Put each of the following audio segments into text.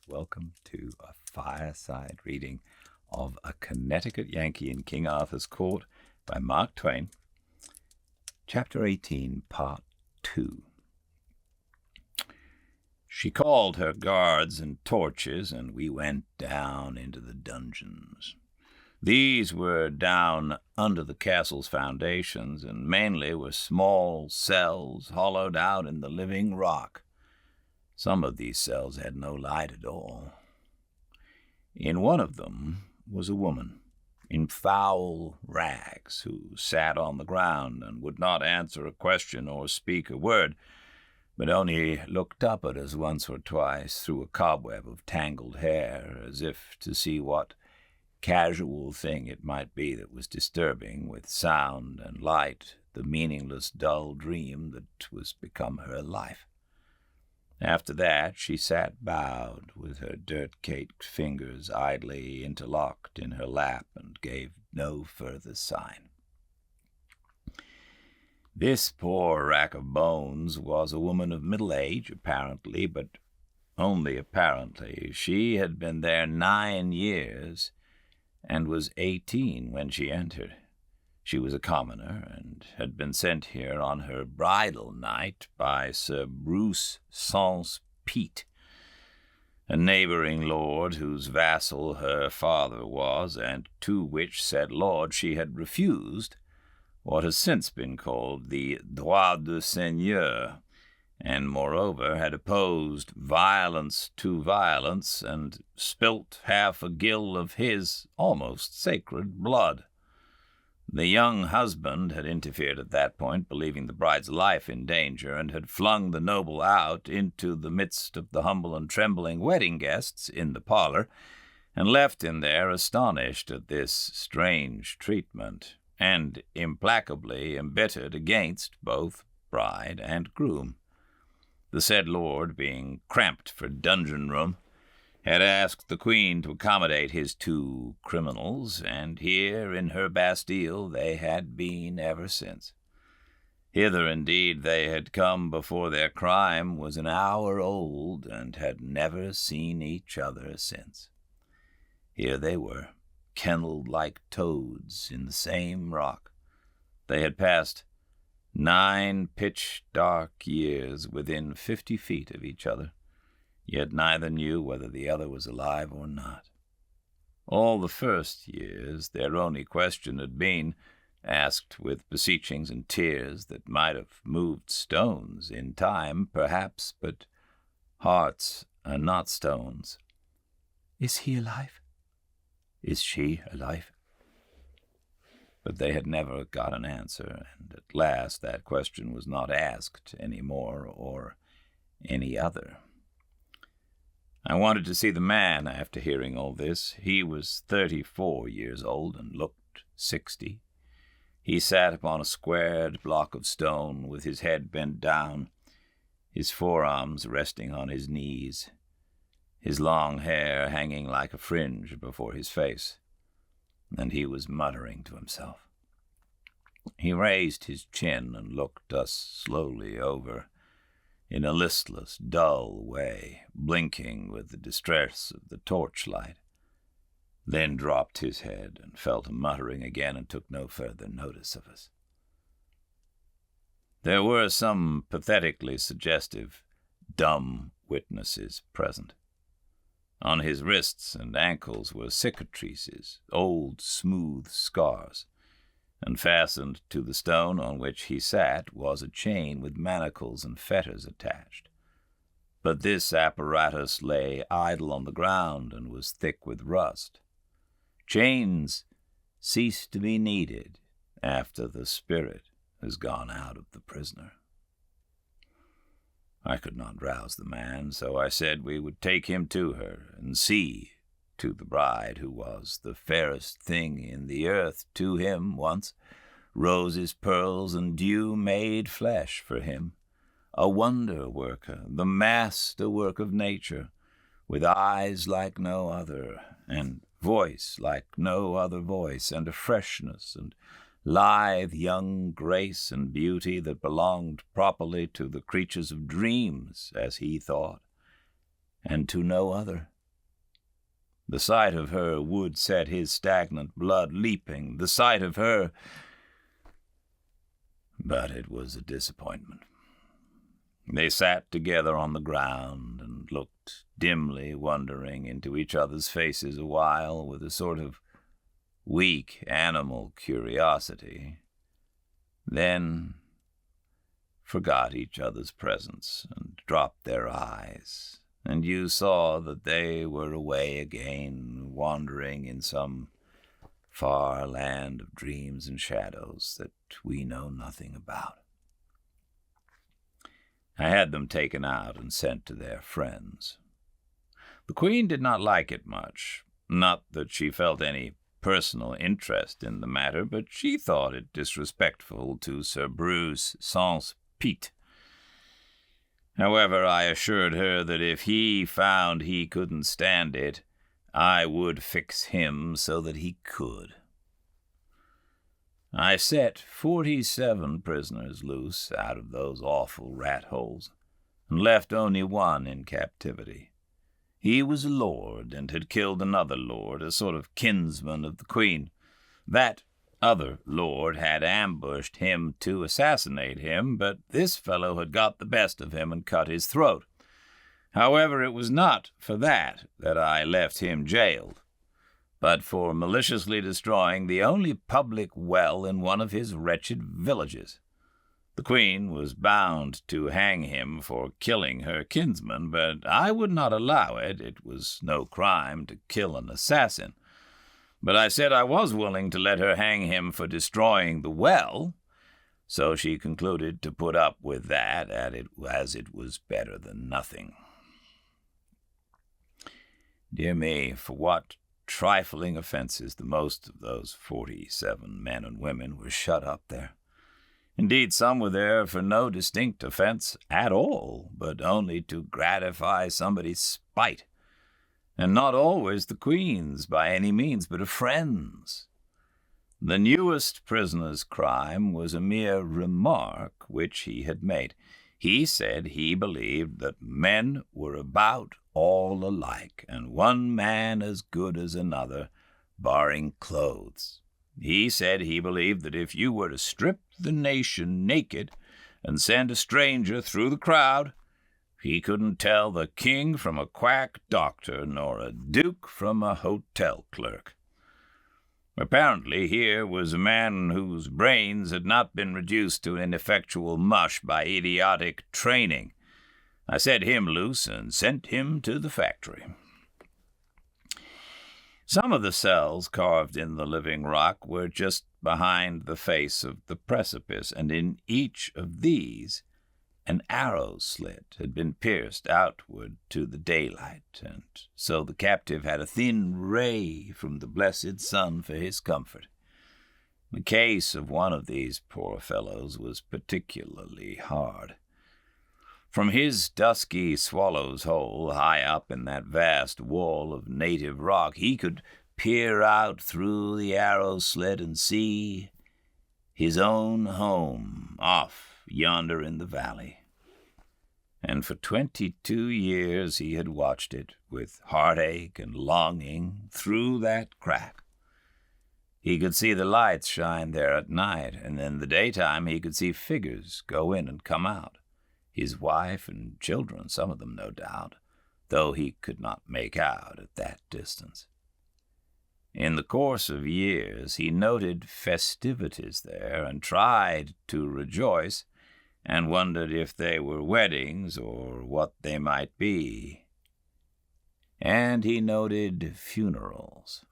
Welcome to a Fireside Reading of A Connecticut Yankee in King Arthur's Court by Mark Twain, Chapter 18, Part 2. She called her guards and torches, and we went down into the dungeons. These were down under the castle's foundations, and mainly were small cells hollowed out in the living rock. Some of these cells had no light at all. In one of them was a woman in foul rags who sat on the ground and would not answer a question or speak a word, but only looked up at us once or twice through a cobweb of tangled hair, as if to see what casual thing it might be that was disturbing with sound and light the meaningless, dull dream that was become her life. After that she sat bowed, with her dirt-caked fingers idly interlocked in her lap, and gave no further sign. This poor rack of bones was a woman of middle age, apparently, but only apparently. She had been there 9 years, and was 18 when she entered. She was a commoner, and had been sent here on her bridal night by Sir Bruce Sans Pete, a neighboring lord whose vassal her father was, and to which said lord she had refused what has since been called the droit de seigneur, and moreover had opposed violence to violence, and spilt half a gill of his almost sacred blood. The young husband had interfered at that point, believing the bride's life in danger, and had flung the noble out into the midst of the humble and trembling wedding guests in the parlor, and left him there astonished at this strange treatment, and implacably embittered against both bride and groom. The said lord, being cramped for dungeon room, had asked the queen to accommodate his 2 criminals, and here in her Bastille they had been ever since. Hither, indeed, they had come before their crime was an hour old, and had never seen each other since. Here they were, kennelled like toads in the same rock. They had passed 9 pitch-dark years within 50 feet of each other, yet neither knew whether the other was alive or not. All the first years their only question had been, asked with beseechings and tears that might have moved stones in time, perhaps, but hearts are not stones. "Is he alive? Is she alive?" But they had never got an answer, and at last that question was not asked any more or any other. I wanted to see the man after hearing all this. He was 34 years old and looked 60. He sat upon a squared block of stone with his head bent down, his forearms resting on his knees, his long hair hanging like a fringe before his face, and he was muttering to himself. He raised his chin and looked us slowly over, in a listless, dull way, blinking with the distress of the torchlight, then dropped his head and fell to muttering again, and took no further notice of us. There were some pathetically suggestive, dumb witnesses present. On his wrists and ankles were cicatrices, old smooth scars, and fastened to the stone on which he sat was a chain with manacles and fetters attached. But this apparatus lay idle on the ground and was thick with rust. Chains cease to be needed after the spirit has gone out of the prisoner. I could not rouse the man, so I said we would take him to her and see to the bride, who was the fairest thing in the earth to him once, roses, pearls, and dew made flesh for him, a wonder-worker, the master-work of nature, with eyes like no other, and voice like no other voice, and a freshness and lithe young grace and beauty that belonged properly to the creatures of dreams, as he thought, and to no other. The sight of her would set his stagnant blood leaping. The sight of her... But it was a disappointment. They sat together on the ground and looked dimly wondering into each other's faces a while with a sort of weak animal curiosity, then forgot each other's presence and dropped their eyes, and you saw that they were away again, wandering in some far land of dreams and shadows that we know nothing about. I had them taken out and sent to their friends. The Queen did not like it much. Not that she felt any personal interest in the matter, but she thought it disrespectful to Sir Bruce sans Pete. However, I assured her that if he found he couldn't stand it, I would fix him so that he could. I set 47 prisoners loose out of those awful rat holes, and left only one in captivity. He was a lord, and had killed another lord, a sort of kinsman of the Queen. That other lord had ambushed him to assassinate him, but this fellow had got the best of him and cut his throat. However, it was not for that I left him jailed, but for maliciously destroying the only public well in one of his wretched villages. The Queen was bound to hang him for killing her kinsman, but I would not allow it. It was no crime to kill an assassin. But I said I was willing to let her hang him for destroying the well, so she concluded to put up with that, as it was better than nothing. Dear me, for what trifling offenses the most of those 47 men and women were shut up there. Indeed, some were there for no distinct offense at all, but only to gratify somebody's spite, and not always the Queen's by any means, but a friend's. The newest prisoner's crime was a mere remark which he had made. He said he believed that men were about all alike, and one man as good as another, barring clothes. He said he believed that if you were to strip the nation naked and send a stranger through the crowd, he couldn't tell the king from a quack doctor, nor a duke from a hotel clerk. Apparently here was a man whose brains had not been reduced to ineffectual mush by idiotic training. I set him loose and sent him to the factory. Some of the cells carved in the living rock were just behind the face of the precipice, and in each of these an arrow slit had been pierced outward to the daylight, and so the captive had a thin ray from the blessed sun for his comfort. The case of one of these poor fellows was particularly hard. From his dusky swallow's hole, high up in that vast wall of native rock, he could peer out through the arrow slit and see his own home off yonder in the valley. And for 22 years he had watched it with heartache and longing through that crack. He could see the lights shine there at night, and in the daytime he could see figures go in and come out. His wife and children, some of them no doubt, though he could not make out at that distance. In the course of years he noted festivities there, and tried to rejoice, and wondered if they were weddings or what they might be. And he noted funerals,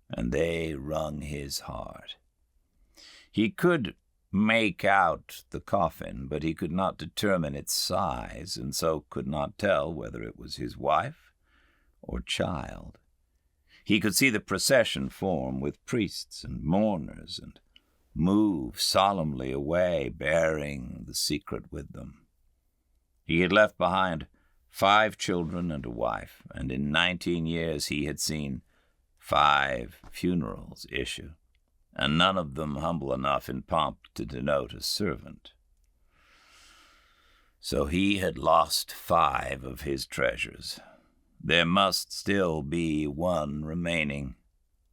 and they wrung his heart. He could make out the coffin, but he could not determine its size, and so could not tell whether it was his wife or child. He could see the procession form with priests and mourners, and move solemnly away, bearing the secret with them. He had left behind 5 children and a wife, and in 19 years he had seen 5 funerals issue, and none of them humble enough in pomp to denote a servant. So he had lost 5 of his treasures, there must still be one remaining,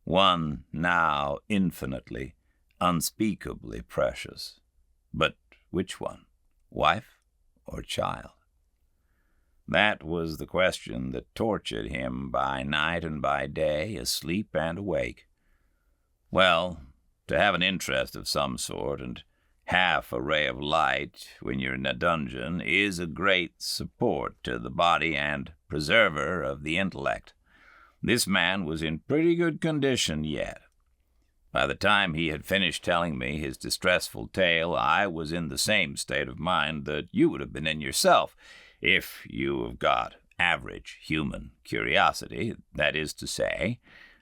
one now infinitely, unspeakably precious. But which one, wife or child? That was the question that tortured him by night and by day, asleep and awake. Well, to have an interest of some sort and half a ray of light when you're in a dungeon is a great support to the body and preserver of the intellect. This man was in pretty good condition yet. By the time he had finished telling me his distressful tale, I was in the same state of mind that you would have been in yourself, if you have got average human curiosity. That is to say,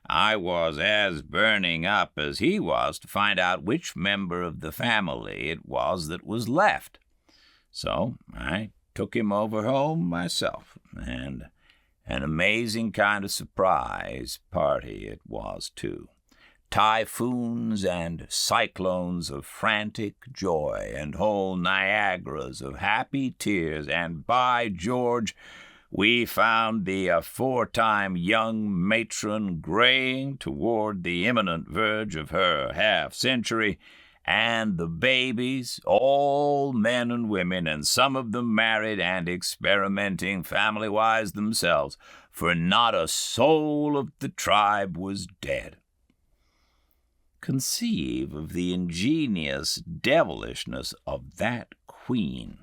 I was as burning up as he was to find out which member of the family it was that was left. So I took him over home myself, and an amazing kind of surprise party it was, too. Typhoons and cyclones of frantic joy, and whole Niagaras of happy tears, and by George, we found the aforetime young matron graying toward the imminent verge of her half-century, and the babies, all men and women, and some of them married and experimenting family-wise themselves, for not a soul of the tribe was dead. Conceive of the ingenious devilishness of that queen.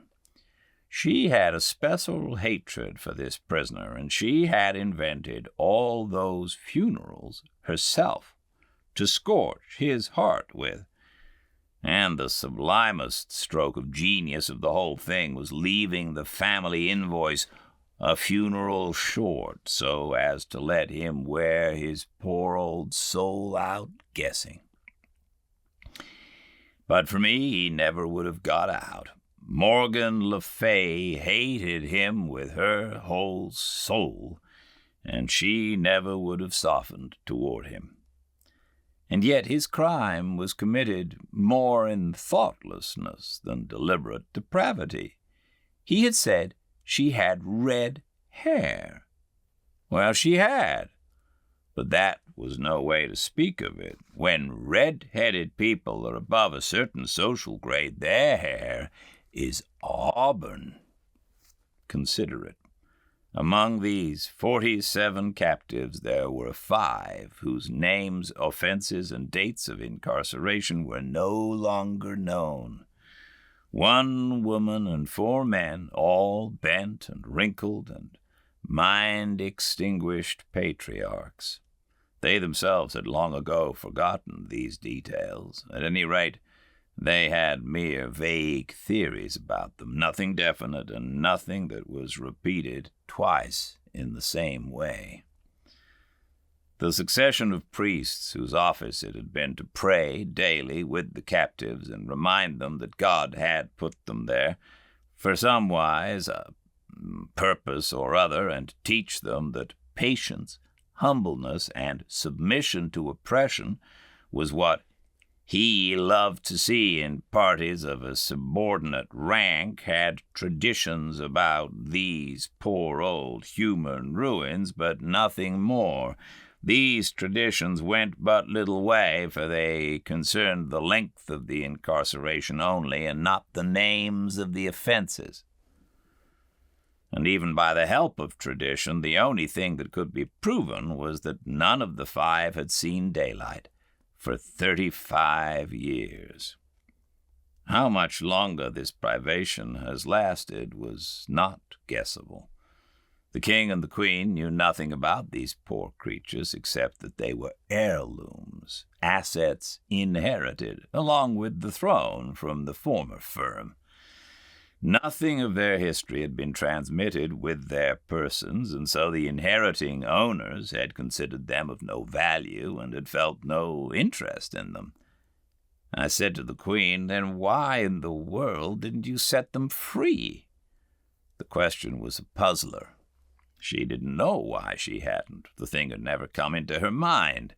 She had a special hatred for this prisoner, and she had invented all those funerals herself to scorch his heart with. And the sublimest stroke of genius of the whole thing was leaving the family invoice a funeral short, so as to let him wear his poor old soul out guessing. But for me, he never would have got out. Morgan Le Fay hated him with her whole soul, and she never would have softened toward him. And yet his crime was committed more in thoughtlessness than deliberate depravity. He had said she had red hair. Well, she had, but that was no way to speak of it. When red-headed people are above a certain social grade, their hair is auburn. Consider it. Among these 47 captives, there were 5 whose names, offenses, and dates of incarceration were no longer known. 1 woman and 4 men, all bent and wrinkled and mind-extinguished patriarchs. They themselves had long ago forgotten these details. At any rate, they had mere vague theories about them, nothing definite and nothing that was repeated twice in the same way. The succession of priests whose office it had been to pray daily with the captives and remind them that God had put them there for some wise purpose or other, and teach them that patience, humbleness, and submission to oppression was what he loved to see in parties of a subordinate rank, had traditions about these poor old human ruins, but nothing more. These traditions went but little way, for they concerned the length of the incarceration only, and not the names of the offenses. And even by the help of tradition, the only thing that could be proven was that none of the 5 had seen daylight for 35 years. How much longer this privation has lasted was not guessable. The king and the queen knew nothing about these poor creatures except that they were heirlooms, assets inherited, along with the throne from the former firm. Nothing of their history had been transmitted with their persons, and so the inheriting owners had considered them of no value and had felt no interest in them. I said to the queen, "Then why in the world didn't you set them free?" The question was a puzzler. She didn't know why she hadn't. The thing had never come into her mind.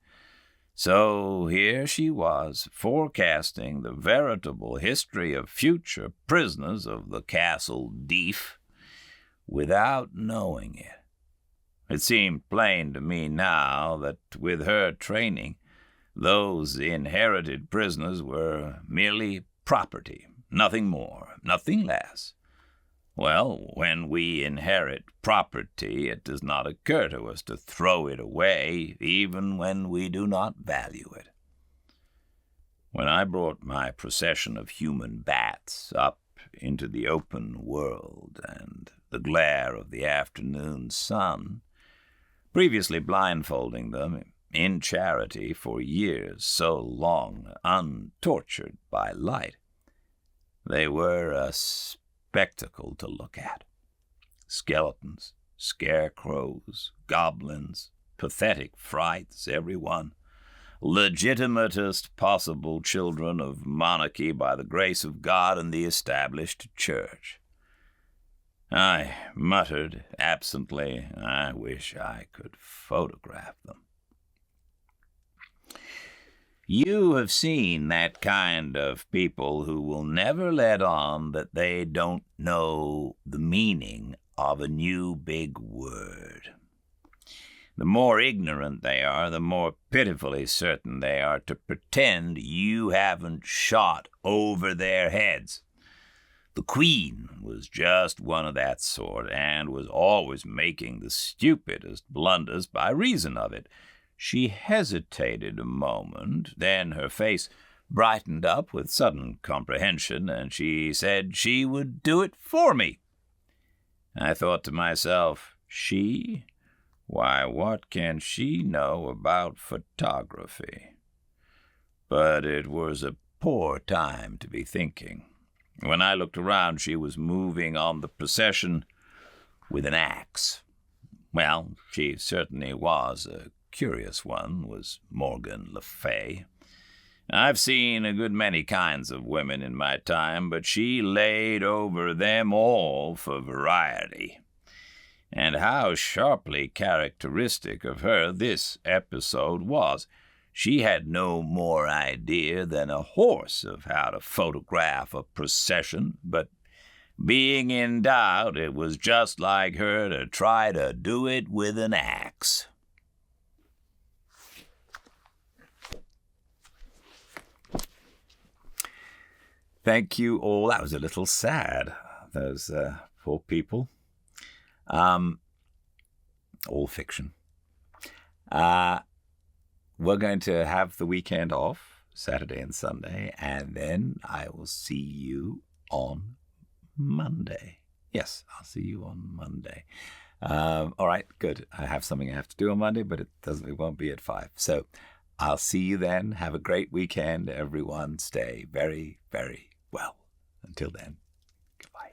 So here she was, forecasting the veritable history of future prisoners of the Castle Deef, without knowing it. It seemed plain to me now that with her training, those inherited prisoners were merely property, nothing more, nothing less. Well, when we inherit property, it does not occur to us to throw it away, even when we do not value it. When I brought my procession of human bats up into the open world and the glare of the afternoon sun, previously blindfolding them in charity for years so long untortured by light, they were a spectacle to look at. Skeletons, scarecrows, goblins, pathetic frights, every one. Legitimatest possible children of monarchy by the grace of God and the established church. I muttered absently, I wish I could photograph them. You have seen that kind of people who will never let on that they don't know the meaning of a new big word. The more ignorant they are, the more pitifully certain they are to pretend you haven't shot over their heads. The Queen was just one of that sort, and was always making the stupidest blunders by reason of it. She hesitated a moment, then her face brightened up with sudden comprehension, and she said she would do it for me. I thought to myself, she? Why, what can she know about photography? But it was a poor time to be thinking. When I looked around, she was moving on the procession with an axe. Well, she certainly was a curious one, was Morgan Le Fay. I've seen a good many kinds of women in my time, but she laid over them all for variety. And how sharply characteristic of her this episode was. She had no more idea than a horse of how to photograph a procession, but being in doubt, it was just like her to try to do it with an axe. Thank you all. That was a little sad, those poor people. All fiction. We're going to have the weekend off, Saturday and Sunday, and then I will see you on Monday. Yes, I'll see you on Monday. All right, good. I have something I have to do on Monday, but it won't be at 5. So I'll see you then. Have a great weekend, everyone. Stay very, very well. Until then, goodbye.